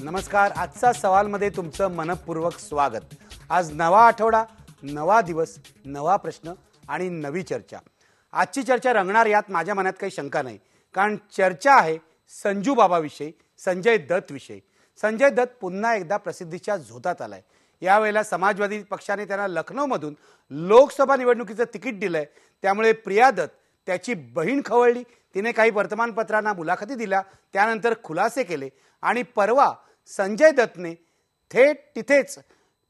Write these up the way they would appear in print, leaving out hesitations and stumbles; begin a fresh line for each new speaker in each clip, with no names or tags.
नमस्कार. आजचा सवालमध्ये तुमचं मनपूर्वक स्वागत. आज नवा आठवडा, नवा दिवस, नवा प्रश्न आणि नवी चर्चा. आजची चर्चा रंगणार यात माझ्या मनात काही शंका नाही, कारण चर्चा आहे संजू बाबाविषयी, संजय दत्त विषयी. संजय दत्त पुन्हा एकदा प्रसिद्धीच्या झोतात आलाय. यावेळेला समाजवादी पक्षाने त्यांना लखनौमधून लोकसभा निवडणुकीचं तिकीट दिलंय. त्यामुळे प्रिया दत्त त्याची बहीण खवळली. तिने काही वर्तमानपत्रांना मुलाखती दिल्या, त्यानंतर खुलासे केले आणि परवा संजय दत्तने थेट तिथेच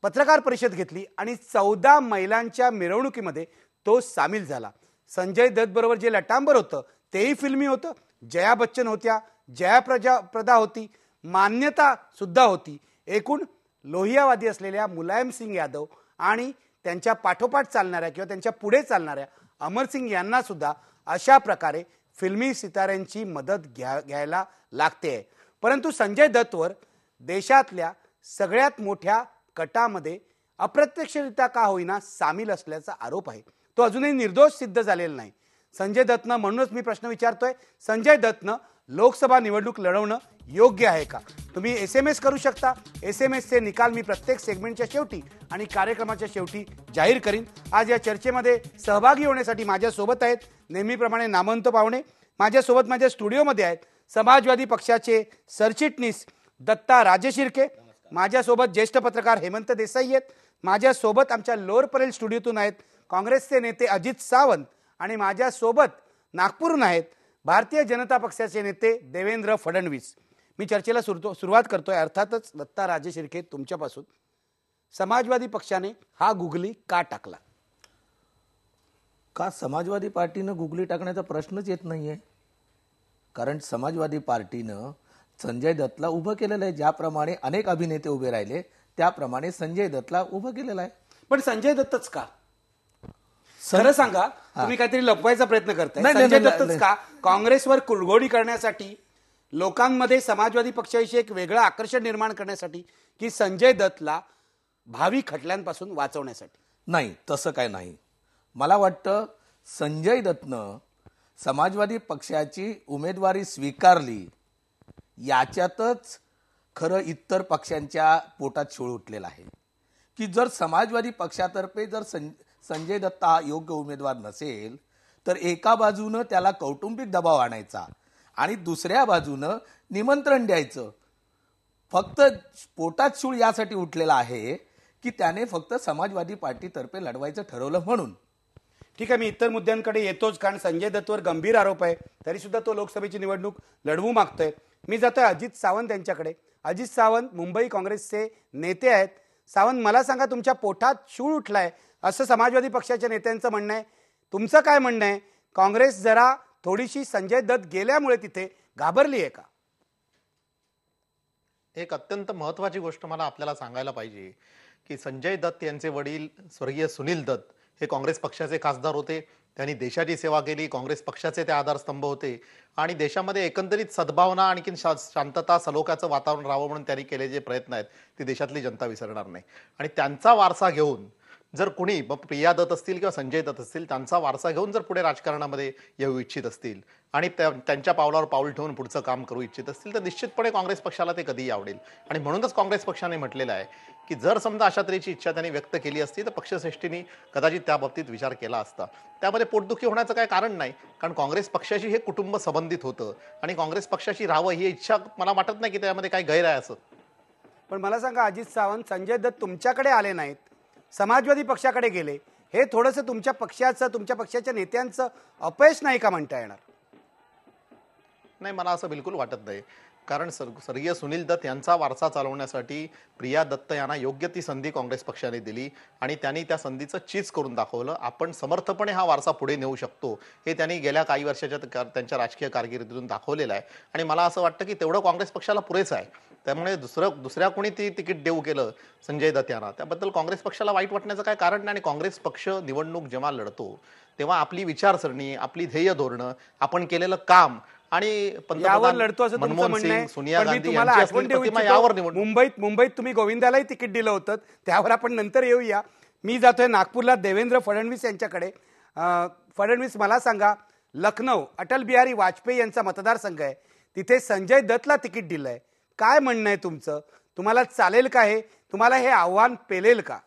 पत्रकार परिषद घेतली आणि 14 महिलांच्या मिरवणुकीमध्ये तो सामील झाला. संजय दत्त बरोबर जे लटांबर होतं तेही फिल्मी होतं. जया बच्चन होत्या, जयाप्रदा होती, मान्यता सुद्धा होती. एकूण लोहियावादी असलेल्या मुलायम सिंग यादव आणि त्यांच्या पाठोपाठ चालणाऱ्या किंवा त्यांच्या पुढे चालणाऱ्या अमर सिंग यांना सुद्धा अशा प्रकारे फिल्मी सिताऱ्यांची मदत घ्यायला लागते. परंतु संजय दत्तवर देशातल्या सगळ्यात मोठ्या कटामध्ये अप्रत्यक्षरित्या का होईना सामील असल्याचा आरोप आहे. तो अजूनही निर्दोष सिद्ध झालेला नाही. संजय दत्तनं, म्हणूनच मी प्रश्न विचारतोय, संजय दत्तनं लोकसभा निवडणूक लढवणं योग्य आहे का? तुम्ही SMS करू शकता. SMSचे निकाल मी प्रत्येक सेगमेंटच्या शेवटी आणि कार्यक्रमाच्या शेवटी जाहीर करीन. आज या चर्चेमध्ये सहभागी होण्यासाठी माझ्यासोबत आहेत नेहमीप्रमाणे नामवंत पाहुणे. माझ्यासोबत माझ्या स्टुडिओमध्ये आहेत समाजवादी पक्षाचे सरचिटणीस दत्ता राजेशिर्के, माझ्यासोबत ज्येष्ठ पत्रकार हेमंत देसाई आहेत, माझ्यासोबत आमच्या लोअर परेल स्टुडिओतून आहेत काँग्रेसचे नेते अजित सावंत आणि माझ्यासोबत नागपूरहून आहेत भारतीय जनता पक्षाचे नेते देवेंद्र फडणवीस. मी चर्चेला सुरुवात करतोय अर्थातच दत्ता राजेशिर्के तुमच्यापासून. समाजवादी पक्षाने हा गुगली का टाकला?
का समाजवादी पार्टीनं गुगली टाकण्याचा प्रश्नच येत नाहीये. कारण समाजवादी पार्टीनं संजय दत्तला उभं केलेलं आहे. ज्याप्रमाणे अनेक अभिनेते उभे राहिले त्याप्रमाणे संजय दत्तला उभं केलेलं आहे.
पण संजय दत्तच का? खरं सांगा, तुम्ही काहीतरी लपवायचा प्रयत्न करताय. संजय दत्तच का? काँग्रेसवर कुरघोडी करण्यासाठी, लोकांमध्ये समाजवादी पक्षाविषयी एक वेगळं आकर्षण निर्माण करण्यासाठी, की संजय दत्तला भावी खटल्यांपासून वाचवण्यासाठी?
नाही, तसं काय नाही. मला वाटतं संजय दत्तनं समाजवादी पक्षाची उमेदवारी स्वीकारली याच्यातच खरं इतर पक्षांच्या पोटात शिळ उठलेला आहे. की जर समाजवादी पक्षातर्फे जर संजय दत्त हा योग्य उमेदवार नसेल तर एका बाजूनं त्याला कौटुंबिक दबाव आणायचा आणि दुसऱ्या बाजूनं निमंत्रण द्यायचं. फक्त पोटात शिळ यासाठी उठलेला आहे की त्याने फक्त समाजवादी पार्टीतर्फे लढवायचं ठरवलं म्हणून.
ठीक आहे, मी इतर मुद्द्यांकडे येतोच, कारण संजय दत्तवर गंभीर आरोप आहे, तरी सुद्धा तो लोकसभेची निवडणूक लढवू मागतोय. मी जातोय अजित सावंत यांच्याकडे. अजित सावंत मुंबई काँग्रेसचे नेते आहेत. सावंत, मला सांगा, तुमच्या पोटात शूळ उठलाय असं समाजवादी पक्षाच्या नेत्यांचं म्हणणं आहे. तुमचं काय म्हणणं आहे? काँग्रेस जरा थोडीशी संजय दत्त गेल्यामुळे तिथे घाबरली आहे का?
एक अत्यंत महत्त्वाची गोष्ट मला आपल्याला सांगायला पाहिजे की संजय दत्त यांचे वडील स्वर्गीय सुनील दत्त हे काँग्रेस पक्षाचे खासदार होते. त्यांनी देशाची सेवा केली. काँग्रेस पक्षाचे ते आधारस्तंभ होते आणि देशामध्ये एकंदरीत सद्भावना आणखी शांतता सलोख्याचं वातावरण राहावं म्हणून त्यांनी केले जे प्रयत्न आहेत ते देशातली जनता विसरणार नाही. आणि त्यांचा वारसा घेऊन जर कुणी प्रिया दत्त असतील किंवा संजय दत्त असतील त्यांचा वारसा घेऊन जर पुढे राजकारणामध्ये येऊ इच्छित असतील आणि त्यांच्या पावलावर पाऊल ठेवून पुढचं काम करू इच्छित असतील तर निश्चितपणे काँग्रेस पक्षाला ते कधीही आवडेल. आणि म्हणूनच काँग्रेस पक्षाने म्हटलेलं आहे की जर समजा अशा तऱ्हेची इच्छा त्यांनी व्यक्त केली असती तर पक्षश्रेष्ठींनी कदाचित त्या बाबतीत विचार केला असता. त्यामध्ये पोटदुखी होण्याचं काय कारण नाही, कारण काँग्रेस पक्षाशी हे कुटुंब संबंधित होतं आणि काँग्रेस पक्षाशी राहावं ही इच्छा मला वाटत नाही की त्यामध्ये काही गैर आहे असं.
पण मला सांगा अजित सावंत, संजय दत्त तुमच्याकडे आले नाहीत, समाजवादी पक्षाकडे गेले, हे थोडंसं तुमच्या पक्षाचं, तुमच्या पक्षाच्या नेत्यांचं अपयश नाही का म्हणता येणार?
नाही, मला असं बिलकुल वाटत नाही. कारण स्वर्गीय सुनील दत्त यांचा वारसा चालवण्यासाठी प्रिया दत्त यांना योग्य ती संधी काँग्रेस पक्षाने दिली आणि त्यांनी त्या संधीचं चीज करून दाखवलं. आपण समर्थपणे हा वारसा पुढे नेऊ शकतो हे त्यांनी गेल्या काही वर्षाच्या त्यांच्या राजकीय कारकिर्दीतून दाखवलेलं आहे. आणि मला असं वाटतं की तेवढं काँग्रेस पक्षाला पुरेसं आहे. त्यामुळे दुसऱ्या कोणी ती तिकीट देऊ केलं संजय दत्त यांना त्याबद्दल काँग्रेस पक्षाला वाईट वाटण्याचं काय कारण नाही. आणि काँग्रेस पक्ष निवडणूक जेव्हा लढतो तेव्हा आपली विचारसरणी, आपली ध्येय धोरणं, आपण केलेलं काम आणि
यावर लढतो असं तुमचं म्हणणं आहे.
सोनिया गांधी
तुम्हाला आठवण देऊ इच्छितो, मुंबईत तुम्ही गोविंदालाही तिकीट दिलं होतं, त्यावर आपण नंतर येऊया. मी जातोय नागपूरला देवेंद्र फडणवीस यांच्याकडे. फडणवीस, मला सांगा, लखनौ अटल बिहारी वाजपेयी यांचा मतदारसंघ आहे, तिथे संजय दत्तला तिकीट दिलंय, काय म्हणणं आहे तुमचं? तुम्हाला चालेल का हे? तुम्हाला हे आव्हान पेलेल का?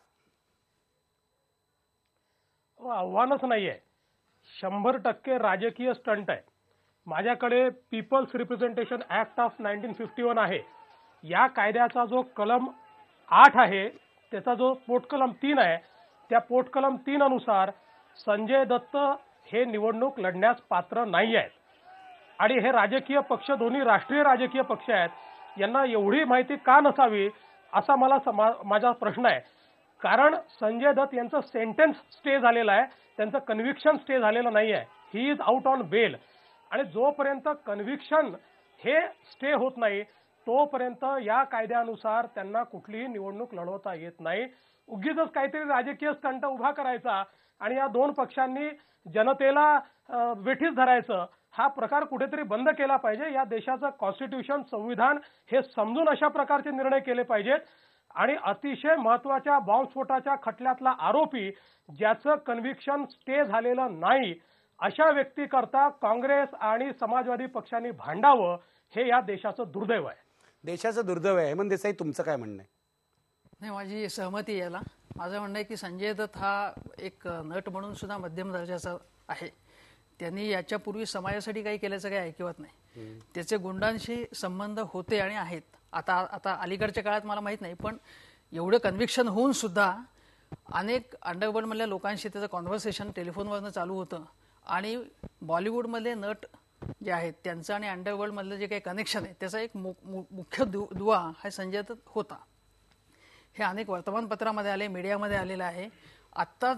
आव्हानच नाहीये, 100% राजकीय स्टंट आहे. माझ्याकडे पीपल्स रिप्रेझेंटेशन ऍक्ट ऑफ 1951 आहे. या कायद्याचा जो कलम 8 आहे, त्याचा जो पोटकलम 3 आहे, त्या पोटकलम 3 अनुसार संजय दत्त हे निवडणूक लढण्यास पात्र नाही आहेत. आणि हे राजकीय पक्ष, दोन्ही राष्ट्रीय राजकीय पक्ष आहेत, यांना एवढी माहिती का नसावी असा माझा प्रश्न आहे. कारण संजय दत्त यांचं सेंटेन्स स्टे झालेलं आहे, त्यांचं कन्व्हिक्शन स्टे झालेलं नाही आहे. He is out on bail. आणि जोपर्यंत कन्व्हिक्शन हे स्टे होत नाही तोपर्यंत या कायद्यानुसार त्यांना कुठलीही निवडणूक लढवता येत नाही. उगीचच काहीतरी राजकीय स्टंट उभा करायचा आणि या दोन पक्षांनी जनतेला वेठीस धरायचं, हा प्रकार कुठेतरी बंद केला पाहिजे. या देशाचं कॉन्स्टिट्यूशन, संविधान हे समजून अशा प्रकारचे निर्णय केले पाहिजेत. आणि अतिशय महत्वाच्या बॉम्बस्फोटाच्या खटल्यातला आरोपी ज्याचं कन्व्हिक्शन स्टे झालेलं नाही, अशा व्यक्तीकरता काँग्रेस आणि समाजवादी पक्षांनी भांडावं, हे या देशाचं दुर्दैव आहे.
देशाचं दुर्दैव आहे. हेमंत देसाई, तुमचं काय म्हणणं आहे?
नाही, माझी सहमती आहे याला. माझं म्हणणं आहे की संजय दत्त हा एक नट म्हणून सुद्धा मध्यम दर्जाचा आहे. त्यांनी याच्यापूर्वी समाजासाठी काही केल्याचं काही ऐकवत नाही. त्याचे गुंडांशी संबंध होते आणि आहेत. आता अलीकडच्या काळात मला माहित नाही, पण एवढं कन्व्हिक्शन होऊन सुद्धा अनेक अंडरवर्ल्डमधल्या लोकांशी त्याचं कॉन्व्हर्सेशन टेलिफोनवरनं चालू होतं. आणि बॉलिवूडमधले नट जे आहेत त्यांचं आणि अंडरवर्ल्डमधलं जे काही कनेक्शन आहे त्याचा एक मुख्य दुवा हा संजय दत्त होता. हे अनेक वर्तमानपत्रामध्ये आले, मीडियामध्ये आलेलं आहे. आत्ता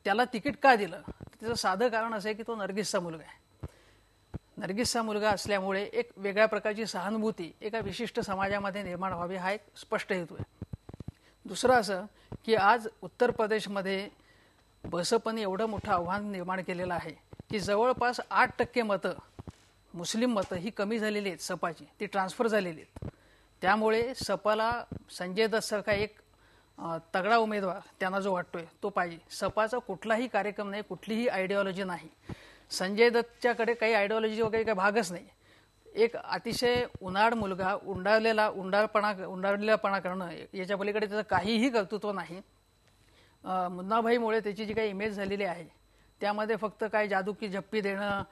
त्याला तिकीट का दिलं? त्याचं साधं कारण असं आहे की तो नर्गिसचा मुलगा आहे. नर्गिसचा मुलगा असल्यामुळे एक वेगळ्या प्रकारची सहानुभूती एका विशिष्ट समाजामध्ये निर्माण व्हावी, हा एक स्पष्ट हेतू आहे. दुसरं असं की आज उत्तर प्रदेशमध्ये बसपने एवढं मोठं आव्हान निर्माण केलेलं आहे की जवळपास 8% मतं, मुस्लिम मतं ही कमी झालेली आहेत सपाची, ती ट्रान्सफर झालेली आहेत. त्यामुळे सपाला संजय दत्त सारखा एक तगडा उमेदवार त्यांना जो वाटतोय तो पाहिजे. सपाचा कुठलाही कार्यक्रम नाही, कुठलीही आयडिओलॉजी नाही. संजय दत्तच्याकडे काही आयडिओलॉजी वगैरे काही भागच नाही. एक अतिशय उन्हाळ मुलगा, उंडाळलेलापणा करणं, याच्या पलीकडे त्याचं काहीही कर्तृत्व नाही. मुन्नाभाईमुळे त्याची जी काही इमेज झालेली आहे त्यामध्ये फक्त काय जादू की झप्पी देणं,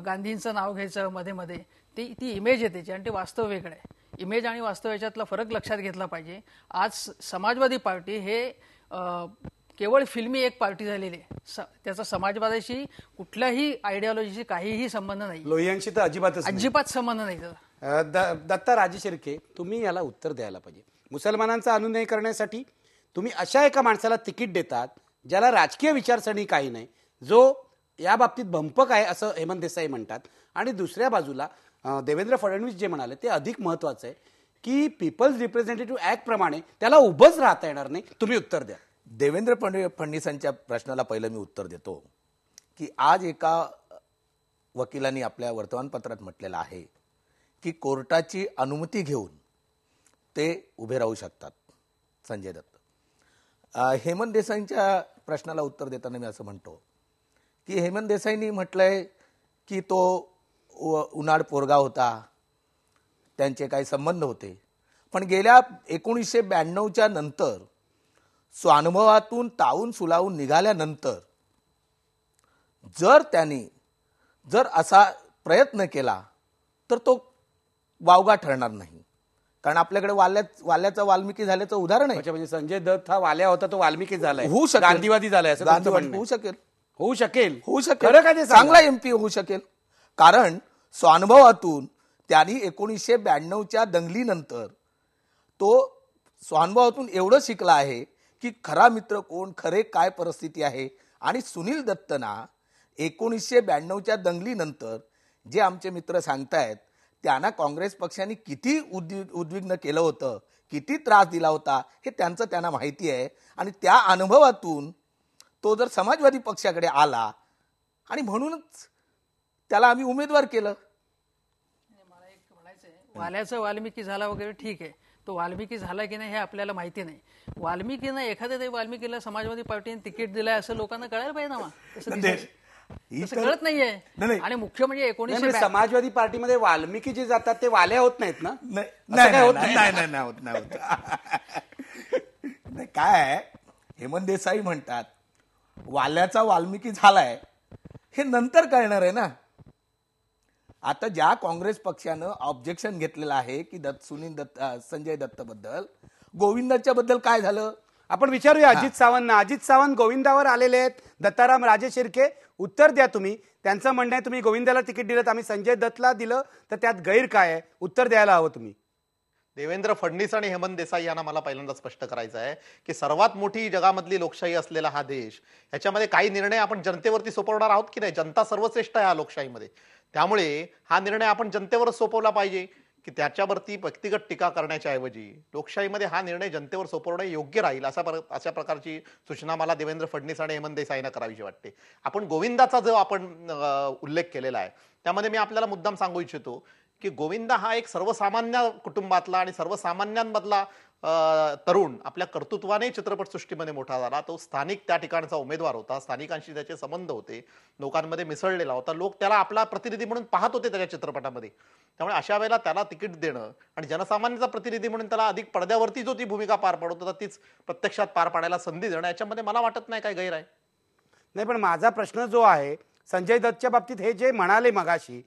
गांधींचं नाव घ्यायचं मध्ये मध्ये, ती इमेज आहे त्याची आणि ते वास्तव वेगळं आहे. इमेज आणि वास्तव याच्यातला फरक लक्षात घेतला पाहिजे. आज समाजवादी पार्टी हे केवळ फिल्मी एक पार्टी झालेली आहे. त्याचा समाजवादाशी कुठल्याही आयडिओलॉजीशी काहीही संबंध नाही.
लोहियांशी तर
अजिबात संबंध नाही त्याचा.
दत्ता राजेशिर्के, तुम्ही याला उत्तर द्यायला पाहिजे. मुसलमानांचा अनुनय करण्यासाठी तुम्ही अशा एका माणसाला तिकीट देतात ज्याला राजकीय विचारसरणी काही नाही, जो या बाबतीत भंपक आहे असं हेमंत देसाई म्हणतात. आणि दुसऱ्या बाजूला देवेंद्र फडणवीस जे म्हणाले ते अधिक महत्वाचं आहे की पीपल्स रिप्रेझेंटेटिव्ह ऍक्ट प्रमाणे त्याला उभंच राहता येणार नाही. तुम्ही उत्तर द्या.
देवेंद्र फडणवीसांच्या प्रश्नाला पहिलं मी उत्तर देतो की आज एका वकिलांनी आपल्या वर्तमानपत्रात म्हटलेलं आहे की कोर्टाची अनुमती घेऊन ते उभे राहू शकतात संजय दत्त. हेमंत देसाईंच्या प्रश्नाला उत्तर देताना मी असं म्हणतो की हेमंत देसाईंनी म्हटलंय की तो उन्हाळ पोरगा होता, त्यांचे काही संबंध होते. पण गेल्या 1992च्या नंतर स्वानुभवातून तावून सुलावून निघाल्यानंतर जर असा प्रयत्न केला तर तो वावगा ठरणार नाही. कारण आपल्याकडे वाल्याचा वाल्मिकी झाल्याचं उदाहरण आहे.
म्हणजे संजय दत्त हा वाल्या होता, तो वाल्मिकी झालाय,
होऊ शकेल,
गांधीवादी झालाय,
होऊ शकेल,
होऊ शकेल,
होऊ शकेल,
खरं का ते
चांगला एमपी होऊ शकेल. कारण स्वानुभवातून त्यांनी 1992च्या दंगलीनंतर तो स्वानुभवातून एवढं शिकला आहे की खरा मित्र कोण, खरे काय परिस्थिती आहे. आणि सुनील दत्तना 1992च्या दंगलीनंतर जे आमचे मित्र सांगतायत त्यांना काँग्रेस पक्षाने किती उद्विग्न केलं होतं, किती त्रास दिला होता, हे त्यांना माहिती आहे. आणि त्या अनुभवातून तो जर समाजवादी पक्षाकडे आला आणि म्हणूनच त्याला आम्ही उमेदवार केलं.
मला एक म्हणायचंय, वाल्याचं वाल्मिकी झाला वगैरे ठीक आहे, तो वाल्मिकी झाला की नाही हे आपल्याला माहिती नाही. वाल्मिकीनं एखाद्या तरी वाल्मिकीला समाजवादी पार्टीने तिकीट दिलंय असं लोकांना कळायला पाहिजे ना.
ही
तसं
तर-
कळत नाहीये.
नाही.
आणि मुख्य म्हणजे
नाही,
1982
म्हणजे समाजवादी पार्टीमध्ये वाल्मिकी जे जातात ते वाल्या होत नाहीत ना?
नाही
असं काय होत
नाही
नाही?
नाही नाही होत नाही होत. नाही, काय आहे, हेमंत देसाई म्हणतात वाल्याचा वाल्मिकी झालाय हे नंतर कळणार आहे ना. आता ज्या काँग्रेस पक्षानं ऑब्जेक्शन घेतलेलं आहे की संजय दत्त बद्दल, गोविंदाच्या बद्दल काय झालं?
आपण विचारूया अजित सावंतना. अजित सावंत गोविंदावर आलेले आहेत. दत्ताराम राजे शिर्के, उत्तर द्या तुम्ही. त्यांचं म्हणणं आहे तुम्ही गोविंदाला तिकीट दिलं, आम्ही संजय दत्तला दिलं, तर त्यात गैर काय आहे? उत्तर द्यायला हवं तुम्ही.
देवेंद्र फडणवीस आणि हेमंत देसाई यांना मला पहिल्यांदा स्पष्ट करायचं आहे की सर्वात मोठी जगामधली लोकशाही असलेला हा देश, याच्यामध्ये काही निर्णय आपण जनतेवरती सोपवणार आहोत की नाही. जनता सर्वश्रेष्ठ आहे या लोकशाहीमध्ये. त्यामुळे हा निर्णय आपण जनतेवरच सोपवला पाहिजे की त्याच्यावरती व्यक्तिगत टीका करण्याच्या ऐवजी लोकशाहीमध्ये हा निर्णय जनतेवर सोपवणं योग्य राहील, अशा प्रकारची सूचना मला देवेंद्र फडणवीस आणि हेमंत देसाईंना करावीशी वाटते. आपण गोविंदाचा जो आपण उल्लेख केलेला आहे त्यामध्ये मी आपल्याला मुद्दाम सांगू इच्छितो की गोविंदा हा एक सर्वसामान्य कुटुंबातला आणि सर्वसामान्यांमधला तरुण आपल्या कर्तृत्वाने चित्रपटसृष्टीमध्ये मोठा झाला. तो स्थानिक त्या ठिकाणचा उमेदवार होता, स्थानिकांशी त्याचे संबंध होते, लोकांमध्ये मिसळलेला होता, लोक त्याला आपला प्रतिनिधी म्हणून पाहत होते त्याच्या चित्रपटामध्ये. त्यामुळे अशा वेळेला त्याला तिकीट देणं आणि जनसामान्याचा प्रतिनिधी म्हणून त्याला अधिक पडद्यावरती जो ती भूमिका पार पाडत होता तीच प्रत्यक्षात पार पाडायला संधी देणं, याच्यामध्ये मला वाटत नाही काय गैर आहे.
नाही, पण माझा प्रश्न जो आहे संजय दत्तच्या बाबतीत, हे जे म्हणाले मगाशी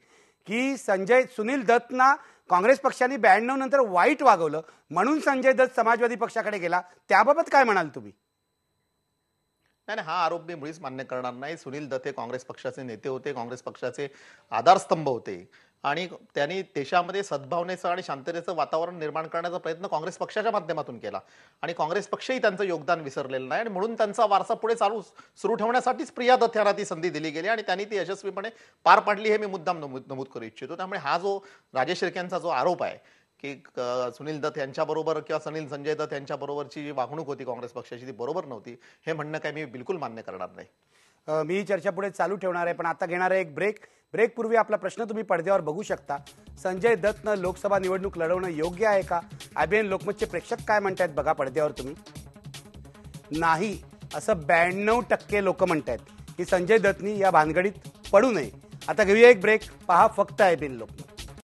की सुनील दत्तना काँग्रेस पक्षाने 92 नंतर वाईट वागवलं म्हणून संजय दत्त समाजवादी पक्षाकडे गेला, त्याबाबत काय म्हणाल तुम्ही?
नाही, हा आरोप मी मुळीच मान्य करणार नाही. सुनील दत्त हे काँग्रेस पक्षाचे नेते होते, काँग्रेस पक्षाचे आधारस्तंभ होते आणि त्यांनी देशामध्ये सद्भावनेचं आणि शांततेचं वातावरण निर्माण करण्याचा प्रयत्न काँग्रेस पक्षाच्या माध्यमातून केला आणि काँग्रेस पक्षही त्यांचं योगदान विसरलेलं नाही आणि म्हणून त्यांचा वारसा पुढे सुरू ठेवण्यासाठीच प्रिया दत्त यांना ती संधी दिली गेली आणि त्यांनी ती यशस्वीपणे पार पाडली, हे मी मुद्दाम नमूद करू इच्छितो. त्यामुळे हा जो राजेश शिर्केंचा जो आरोप आहे की सुनील दत्त यांच्याबरोबर किंवा संजय दत्त यांच्याबरोबरची जी वागणूक होती काँग्रेस पक्षाची ती बरोबर नव्हती, हे म्हणणं काय मी बिलकुल मान्य करणार नाही.
मी ही चर्चा पुढे चालू ठेवणार आहे, पण आता घेणार आहे एक ब्रेक पूर्वी आपला प्रश्न तुम्ही पडद्यावर बघू शकता. संजय दत्तनं लोकसभा निवडणूक लढवणं योग्य आहे का? IBN लोकमतचे प्रेक्षक काय म्हणतायत बघा पडद्यावर तुम्ही. नाही असं 92% लोक म्हणतायत की संजय दत्तनी या भानगडीत पडू नये. आता घेऊया एक ब्रेक, पहा फक्त IBN लोकमत.